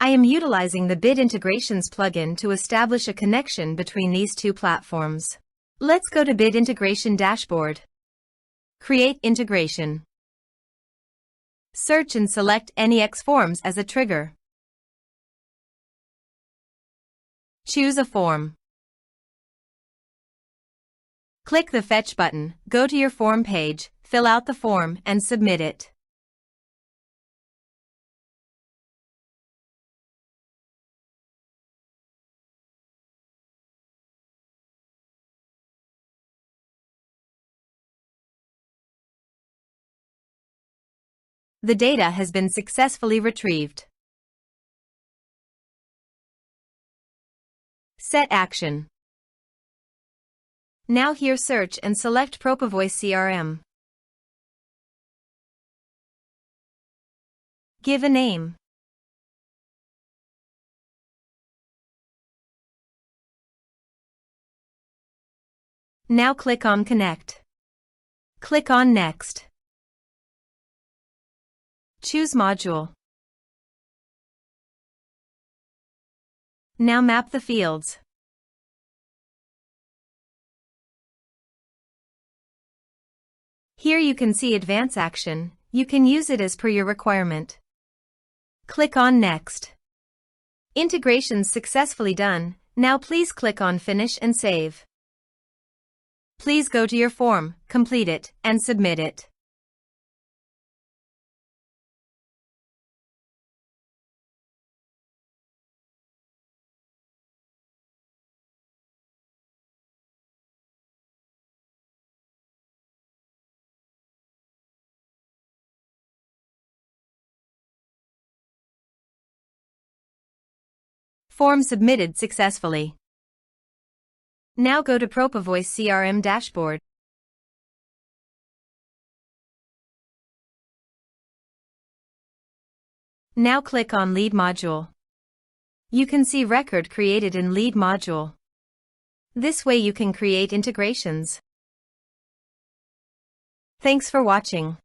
I am utilizing the Bid Integrations plugin to establish a connection between these two platforms. Let's go to Bid Integration Dashboard. Create integration. Search and select NEX Forms as a trigger. Choose a form. Click the Fetch button, go to your form page, fill out the form, and submit it. The data has been successfully retrieved. Set action. Now here search and select Propovoice CRM. Give a name. Now click on Connect. Click on Next. Choose Module. Now map the fields. Here you can see Advance Action. You can use it as per your requirement. Click on Next. Integrations successfully done. Now please click on Finish and Save. Please go to your form, complete it, and submit it. Form submitted successfully. Now go to Propovoice CRM dashboard. Now click on Lead module. You can see record created in Lead module. This way you can create integrations. Thanks for watching.